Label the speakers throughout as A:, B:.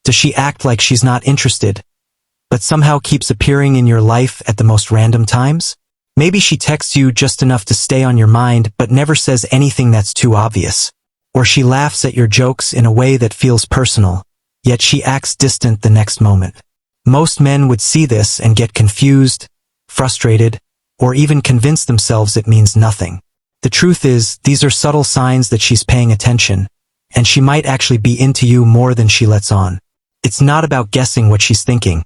A: Does she act like she's not interested, but somehow keeps appearing in your life at the most random times? Maybe she texts you just enough to stay on your mind but never says anything that's too obvious. Or she laughs at your jokes in a way that feels personal, yet she acts distant the next moment. Most men would see this and get confused, frustrated, or even convince themselves it means nothing. The truth is, these are subtle signs that she's paying attention, and she might actually be into you more than she lets on. It's not about guessing what she's thinking.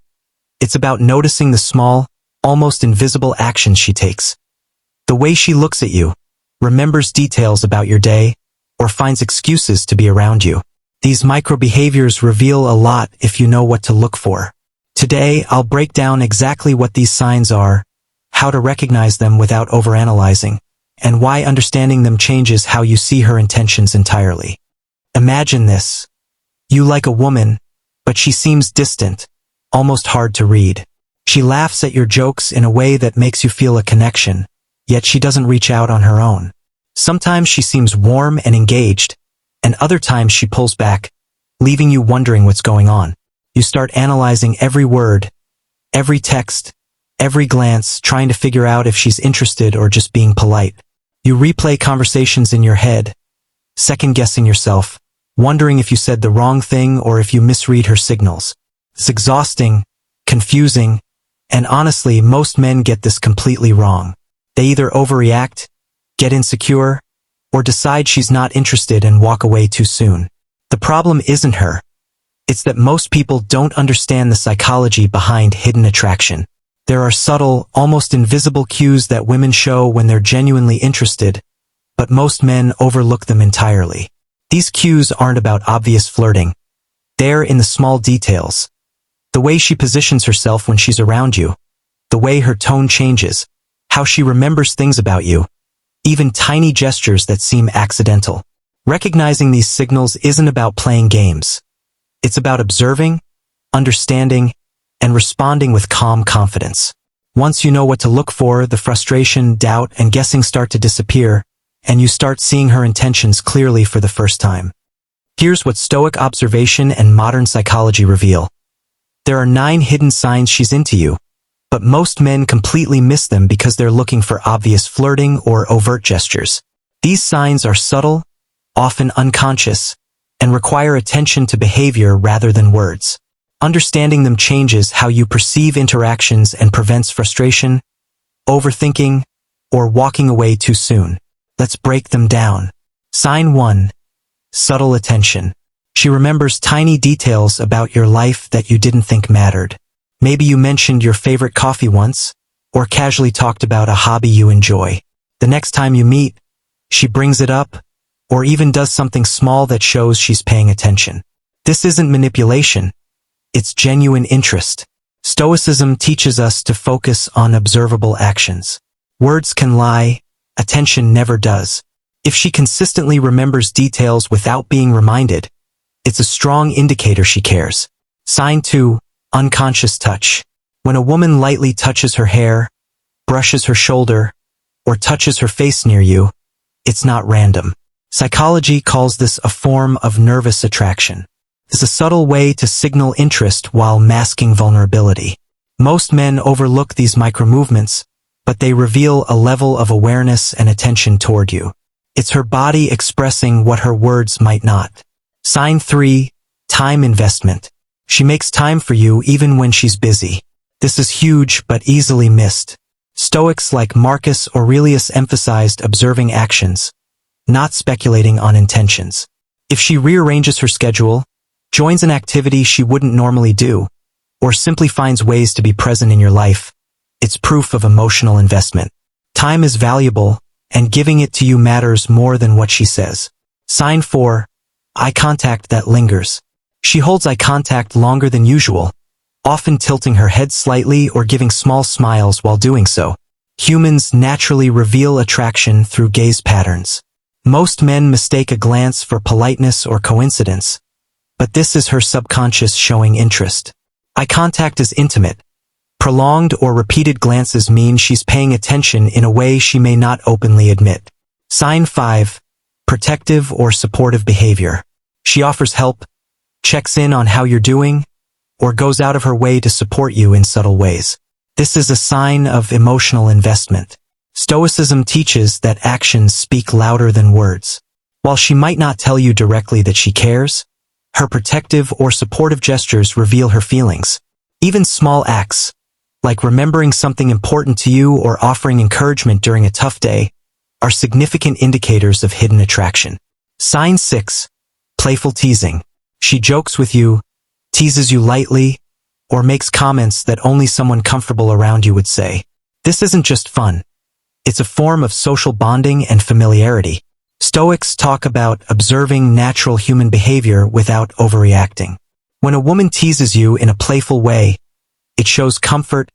A: It's about noticing the small, almost invisible actions she takes. The way she looks at you, remembers details about your day, or finds excuses to be around you. These micro-behaviors reveal a lot if you know what to look for. Today, I'll break down exactly what these signs are, how to recognize them without overanalyzing, and why understanding them changes how you see her intentions entirely. Imagine this. You like a woman, but she seems distant, almost hard to read. She laughs at your jokes in a way that makes you feel a connection, yet she doesn't reach out on her own. Sometimes she seems warm and engaged, and other times she pulls back, leaving you wondering what's going on. You start analyzing every word, every text, every glance, trying to figure out if she's interested or just being polite. You replay conversations in your head, second-guessing yourself, wondering if you said the wrong thing or if you misread her signals. It's exhausting, confusing, and honestly, most men get this completely wrong. They either overreact, get insecure, or decide she's not interested and walk away too soon. The problem isn't her. It's that most people don't understand the psychology behind hidden attraction. There are subtle, almost invisible cues that women show when they're genuinely interested, but most men overlook them entirely. These cues aren't about obvious flirting. They're in the small details. The way she positions herself when she's around you, the way her tone changes, how she remembers things about you, even tiny gestures that seem accidental. Recognizing these signals isn't about playing games. It's about observing, understanding, and responding with calm confidence. Once you know what to look for, the frustration, doubt, and guessing start to disappear, and you start seeing her intentions clearly for the first time. Here's what Stoic observation and modern psychology reveal. There are 9 hidden signs she's into you, but most men completely miss them because they're looking for obvious flirting or overt gestures. These signs are subtle, often unconscious, and require attention to behavior rather than words. Understanding them changes how you perceive interactions and prevents frustration, overthinking, or walking away too soon. Let's break them down. Sign 1. Subtle attention. She remembers tiny details about your life that you didn't think mattered. Maybe you mentioned your favorite coffee once, or casually talked about a hobby you enjoy. The next time you meet, she brings it up, or even does something small that shows she's paying attention. This isn't manipulation. It's genuine interest. Stoicism teaches us to focus on observable actions. Words can lie, attention never does. If she consistently remembers details without being reminded, it's a strong indicator she cares. Sign 2. Unconscious touch. When a woman lightly touches her hair, brushes her shoulder, or touches her face near you, it's not random. Psychology calls this a form of nervous attraction. It's a subtle way to signal interest while masking vulnerability. Most men overlook these micromovements, but they reveal a level of awareness and attention toward you. It's her body expressing what her words might not. Sign 3. Time investment. She makes time for you even when she's busy. This is huge but easily missed. Stoics like Marcus Aurelius emphasized observing actions, not speculating on intentions. If she rearranges her schedule, joins an activity she wouldn't normally do, or simply finds ways to be present in your life, it's proof of emotional investment. Time is valuable, and giving it to you matters more than what she says. Sign 4. Eye contact that lingers. She holds eye contact longer than usual, often tilting her head slightly or giving small smiles while doing so. Humans naturally reveal attraction through gaze patterns. Most men mistake a glance for politeness or coincidence, but this is her subconscious showing interest. Eye contact is intimate. Prolonged or repeated glances mean she's paying attention in a way she may not openly admit. Sign 5. Protective or supportive behavior. She offers help, checks in on how you're doing, or goes out of her way to support you in subtle ways. This is a sign of emotional investment. Stoicism teaches that actions speak louder than words. While she might not tell you directly that she cares, her protective or supportive gestures reveal her feelings. Even small acts, like remembering something important to you or offering encouragement during a tough day, are significant indicators of hidden attraction. Sign 6. Playful teasing. She jokes with you, teases you lightly, or makes comments that only someone comfortable around you would say. This isn't just fun. It's a form of social bonding and familiarity. Stoics talk about observing natural human behavior without overreacting. When a woman teases you in a playful way, it shows comfort,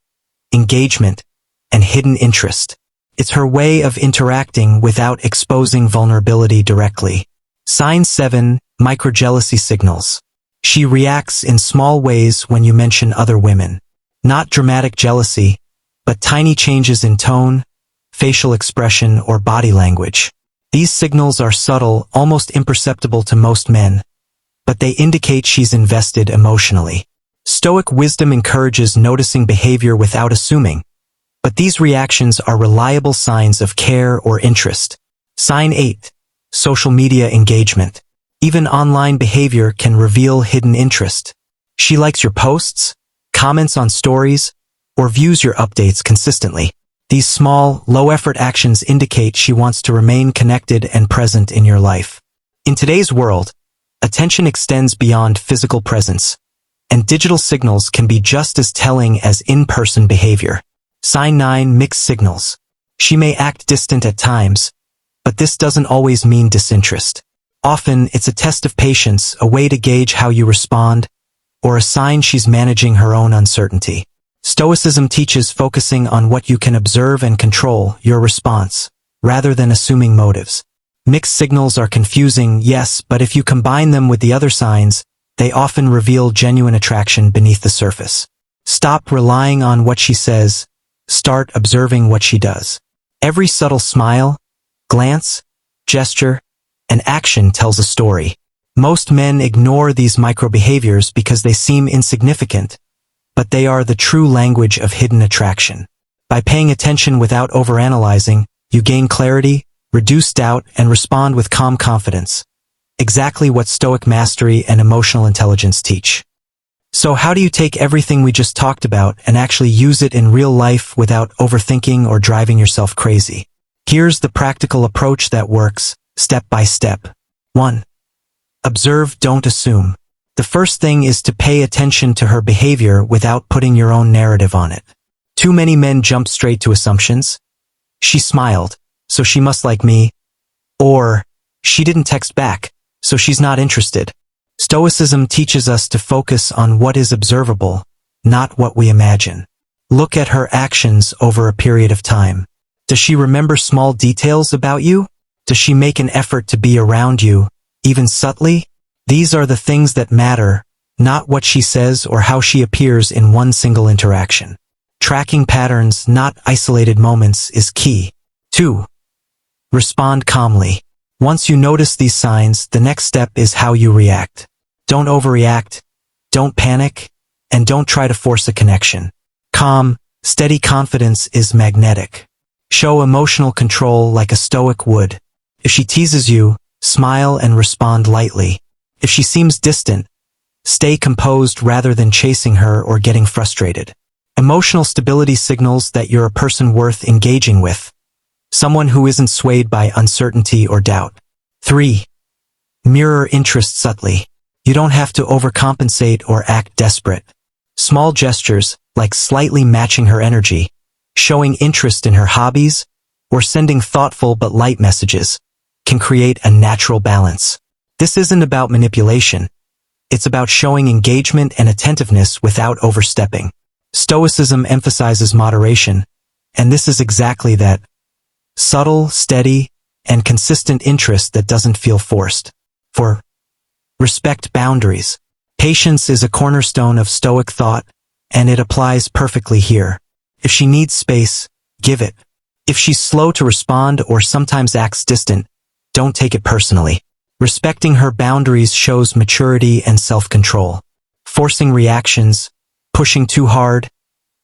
A: engagement, and hidden interest. It's her way of interacting without exposing vulnerability directly. Sign 7. Microjealousy signals. She reacts in small ways when you mention other women. Not dramatic jealousy, but tiny changes in tone, facial expression, or body language. These signals are subtle, almost imperceptible to most men, but they indicate she's invested emotionally. Stoic wisdom encourages noticing behavior without assuming, but these reactions are reliable signs of care or interest. Sign 8. Social media engagement. Even online behavior can reveal hidden interest. She likes your posts, comments on stories, or views your updates consistently. These small, low-effort actions indicate she wants to remain connected and present in your life. In today's world, attention extends beyond physical presence, and digital signals can be just as telling as in-person behavior. Sign 9. Mixed signals. She may act distant at times, but this doesn't always mean disinterest. Often, it's a test of patience, a way to gauge how you respond, or a sign she's managing her own uncertainty. Stoicism teaches focusing on what you can observe and control your response, rather than assuming motives. Mixed signals are confusing, yes, but if you combine them with the other signs, they often reveal genuine attraction beneath the surface. Stop relying on what she says, start observing what she does. Every subtle smile, glance, gesture, and action tells a story. Most men ignore these micro-behaviors because they seem insignificant, but they are the true language of hidden attraction. By paying attention without overanalyzing, you gain clarity, reduce doubt, and respond with calm confidence. Exactly what Stoic mastery and emotional intelligence teach. So how do you take everything we just talked about and actually use it in real life without overthinking or driving yourself crazy? Here's the practical approach that works, step by step. 1. Observe, don't assume. The first thing is to pay attention to her behavior without putting your own narrative on it. Too many men jump straight to assumptions. She smiled, so she must like me. Or, she didn't text back, so she's not interested. Stoicism teaches us to focus on what is observable, not what we imagine. Look at her actions over a period of time. Does she remember small details about you? Does she make an effort to be around you, even subtly? These are the things that matter, not what she says or how she appears in one single interaction. Tracking patterns, not isolated moments, is key. 2. Respond calmly. Once you notice these signs, the next step is how you react. Don't overreact, don't panic, and don't try to force a connection. Calm, steady confidence is magnetic. Show emotional control like a Stoic would. If she teases you, smile and respond lightly. If she seems distant, stay composed rather than chasing her or getting frustrated. Emotional stability signals that you're a person worth engaging with, someone who isn't swayed by uncertainty or doubt. 3. Mirror interest subtly. You don't have to overcompensate or act desperate. Small gestures, like slightly matching her energy, showing interest in her hobbies, or sending thoughtful but light messages, can create a natural balance. This isn't about manipulation. It's about showing engagement and attentiveness without overstepping. Stoicism emphasizes moderation, and this is exactly that. Subtle, steady, and consistent interest that doesn't feel forced. 4. Respect boundaries. Patience is a cornerstone of Stoic thought, and it applies perfectly here. If she needs space, give it. If she's slow to respond or sometimes acts distant, don't take it personally. Respecting her boundaries shows maturity and self-control. Forcing reactions, pushing too hard,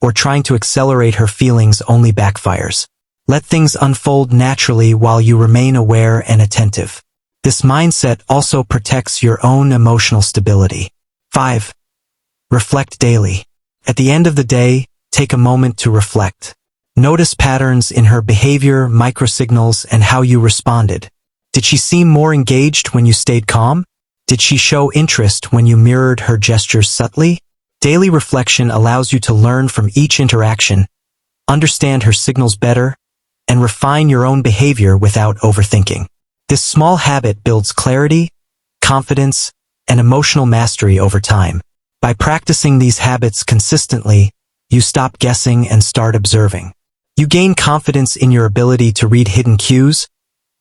A: or trying to accelerate her feelings only backfires. Let things unfold naturally while you remain aware and attentive. This mindset also protects your own emotional stability. 5. Reflect daily. At the end of the day, take a moment to reflect. Notice patterns in her behavior, microsignals, and how you responded. Did she seem more engaged when you stayed calm? Did she show interest when you mirrored her gestures subtly? Daily reflection allows you to learn from each interaction, understand her signals better, and refine your own behavior without overthinking. This small habit builds clarity, confidence, and emotional mastery over time. By practicing these habits consistently, you stop guessing and start observing. You gain confidence in your ability to read hidden cues,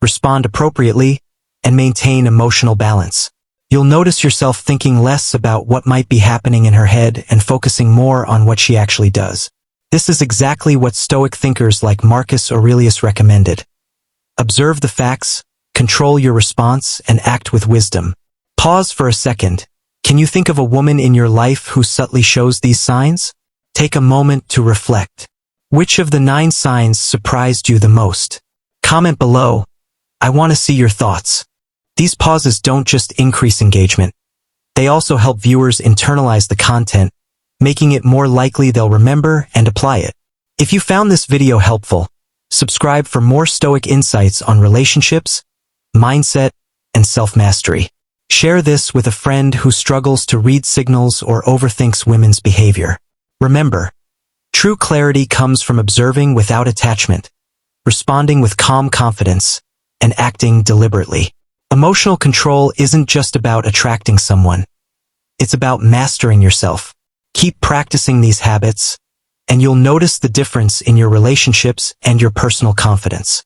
A: respond appropriately, and maintain emotional balance. You'll notice yourself thinking less about what might be happening in her head and focusing more on what she actually does. This is exactly what Stoic thinkers like Marcus Aurelius recommended. Observe the facts, control your response, and act with wisdom. Pause for a second. Can you think of a woman in your life who subtly shows these signs? Take a moment to reflect. Which of the 9 signs surprised you the most? Comment below. I want to see your thoughts. These pauses don't just increase engagement. They also help viewers internalize the content, making it more likely they'll remember and apply it. If you found this video helpful, subscribe for more Stoic insights on relationships, mindset, and self-mastery. Share this with a friend who struggles to read signals or overthinks women's behavior. Remember, true clarity comes from observing without attachment, responding with calm confidence, and acting deliberately. Emotional control isn't just about attracting someone. It's about mastering yourself. Keep practicing these habits, and you'll notice the difference in your relationships and your personal confidence.